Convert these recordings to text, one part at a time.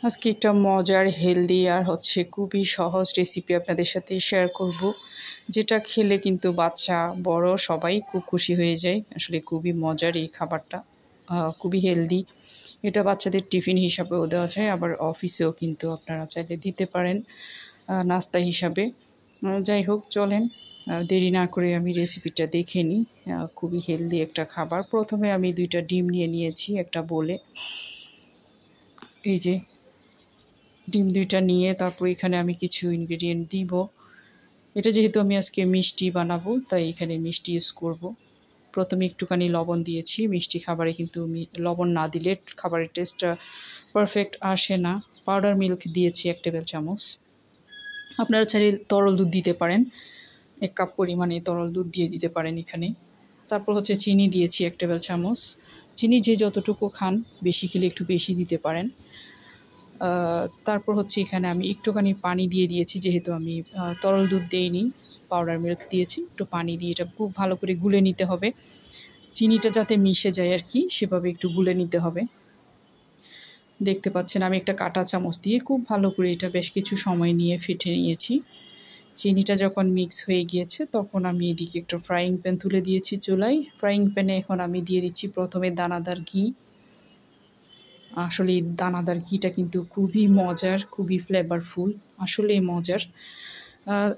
আজকে একটা মজার হেলদি আর খুবই সহজ রেসিপি আপনাদের সাথে শেয়ার করব, যেটা খেলে কিন্তু বাচ্চা বড় সবাই খুব খুশি হয়ে যায়। আসলে খুবই মজার এই খাবারটা, খুবই হেলদি। এটা বাচ্চাদের টিফিন হিসাবেও দেওয়া যায়, আবার অফিসেও কিন্তু আপনারা চাইলে দিতে পারেন নাস্তা হিসাবে। যাই হোক, চলেন দেরি না করে আমি রেসিপিটা দেখে নিই। খুবই হেলদি একটা খাবার। প্রথমে আমি 2টা ডিম নিয়ে নিয়েছি একটা বোলে। এই যে ডিম 2টা নিয়ে তারপর এখানে আমি কিছু ইনগ্রেডিয়েন্ট দিব। এটা যেহেতু আমি আজকে মিষ্টি বানাবো, তাই এখানে মিষ্টি ইউজ করব। প্রথমে একটুখানি লবণ দিয়েছি। মিষ্টি খাবারে কিন্তু লবণ না দিলে খাবারের টেস্টটা পারফেক্ট আসে না। পাউডার মিল্ক দিয়েছি 1 টেবিল চামচ। আপনারা চাইলে তরল দুধ দিতে পারেন, 1 কাপ পরিমাণে তরল দুধ দিয়ে দিতে পারেন এখানে। তারপর চিনি দিয়েছি 1 টেবিল চামচ। চিনি যে যতটুকু খান, বেশি খেলে একটু বেশি দিতে পারেন। তারপর এখানে আমি একটুখানি পানি দিয়ে দিয়েছি, যেহেতু আমি তরল দুধ দেইনি, পাউডার মিল্ক দিয়েছি। একটু পানি দিয়ে এটা খুব ভালো করে গুলে নিতে হবে। চিনিটা যাতে মিশে যায় আর কি, সেভাবে একটু গুলে নিতে হবে। দেখতে পাচ্ছেন আমি একটা কাঁটা চামচ দিয়ে খুব ভালো করে এটা বেশ কিছু সময় নিয়ে ফেটে নিয়েছি। চিনিটা যখন মিক্স হয়ে গিয়েছে, তখন আমি এদিকে একটা ফ্রাইং প্যান তুলে দিয়েছি চুলায়। ফ্রাইং প্যানে এখন আমি দিয়ে দিচ্ছি প্রথমে দানাদার ঘি। আসলে এই দানাদার ঘিটা কিন্তু খুবই মজার, খুবই ফ্লেভারফুল, আসলে মজার।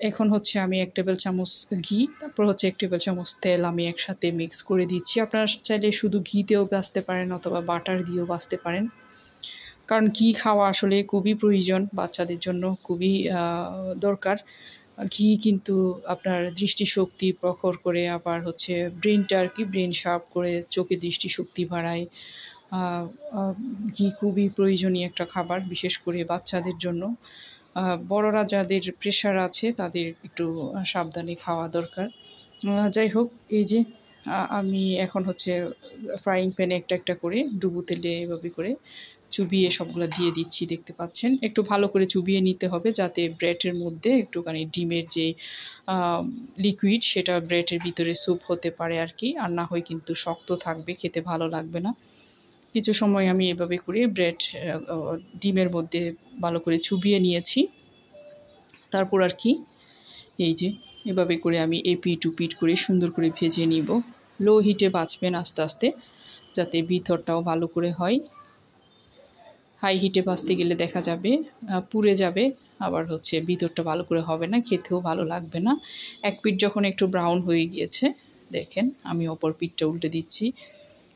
এখন আমি 1 টেবিল চামচ ঘি, তারপর 1 টেবিল চামচ তেল আমি একসাথে মিক্স করে দিচ্ছি। আপনারা চাইলে শুধু ঘিতেও ভাজতে পারেন অথবা বাটার দিয়েও ভাজতে পারেন, কারণ ঘি খাওয়া আসলে খুবই প্রয়োজন, বাচ্চাদের জন্য খুবই দরকার। ঘি কিন্তু আপনার দৃষ্টিশক্তি প্রখর করে, আবার ব্রেনটা আর কি, ব্রেন শার্প করে, চোখে দৃষ্টিশক্তি বাড়ায়। ঘি খুবই প্রয়োজনীয় একটা খাবার, বিশেষ করে বাচ্চাদের জন্য। বড়রা যাদের প্রেশার আছে তাদের একটু সাবধানে খাওয়া দরকার। যাই হোক, এই যে আমি এখন ফ্রাইং প্যানে একটা একটা করে ডুবো তেলে এভাবে করে চুবিয়ে সবগুলো দিয়ে দিচ্ছি। দেখতে পাচ্ছেন, একটু ভালো করে চুবিয়ে নিতে হবে, যাতে ব্রেডের মধ্যে একটুখানি ডিমের যে লিকুইড, সেটা ব্রেডের ভিতরে স্যুপ হতে পারে আর কি, আর না হয় কিন্তু শক্ত থাকবে, খেতে ভালো লাগবে না। কিছু সময় আমি এভাবে করে ব্রেড ডিমের মধ্যে ভালো করে চুবিয়ে নিয়েছি। তারপর আর কি, এই যে এভাবে করে আমি এপিট উপিট করে সুন্দর করে ভেজে নিব। লো হিটে ভাজবেন আস্তে আস্তে, যাতে ভিতরটাও ভালো করে হয়। হাই হিটে ভাজতে গেলে দেখা যাবে পুড়ে যাবে, আবার ভিতরটা ভালো করে হবে না, খেতেও ভালো লাগবে না। এক পিঠ যখন একটু ব্রাউন হয়ে গিয়েছে, দেখেন আমি অপর পিঠটা উল্টে দিচ্ছি।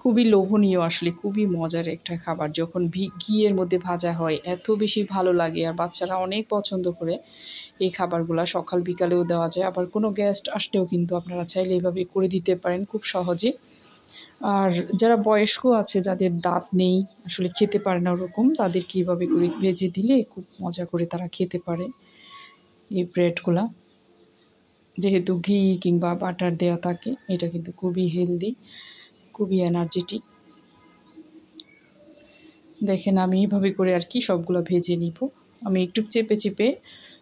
খুবই লোভনীয়, আসলে খুবই মজার একটা খাবার। যখন ঘিয়ের মধ্যে ভাজা হয় এত বেশি ভালো লাগে, আর বাচ্চারা অনেক পছন্দ করে এই খাবারগুলো। সকাল বিকালেও দেওয়া যায়, আবার কোনো গেস্ট আসলেও কিন্তু আপনারা চাইলে এইভাবে করে দিতে পারেন খুব সহজে। আর যারা বয়স্ক আছে, যাদের দাঁত নেই, আসলে খেতে পারে না ওরকম, তাদেরকে এইভাবে করে ভেজে দিলে খুব মজা করে তারা খেতে পারে এই ব্রেডগুলা। যেহেতু ঘি কিংবা বাটার দেওয়া থাকে, এটা কিন্তু খুবই হেলদি, খুবই এনার্জেটিক। দেখেন আমি এইভাবে করে আর কি সবগুলো ভেজে নিব। আমি একটু চেপে চেপে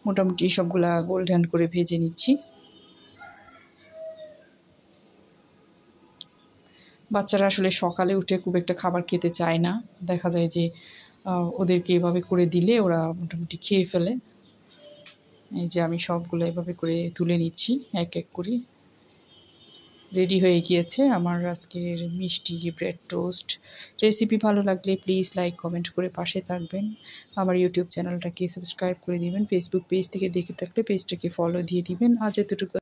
মোটামুটি সবগুলা গোল্ডেন করে ভেজে নিচ্ছি। বাচ্চারা আসলে সকালে উঠে খুব একটা খাবার খেতে চায় না, দেখা যায় যে ওদেরকে এভাবে করে দিলে ওরা মোটামুটি খেয়ে ফেলে। এই যে আমি সবগুলো এভাবে করে তুলে নিচ্ছি এক এক করে। রেডি হয়ে গিয়েছে আমার আজকের মিষ্টি ব্রেড টোস্ট। রেসিপি ভালো লাগলে প্লিজ লাইক কমেন্ট করে পাশে থাকবেন। আমার ইউটিউব চ্যানেলটাকে সাবস্ক্রাইব করে দিবেন। ফেসবুক পেজ থেকে দেখে থাকলে পেজটাকে ফলো দিয়ে দিবেন। আজ এতটুকু।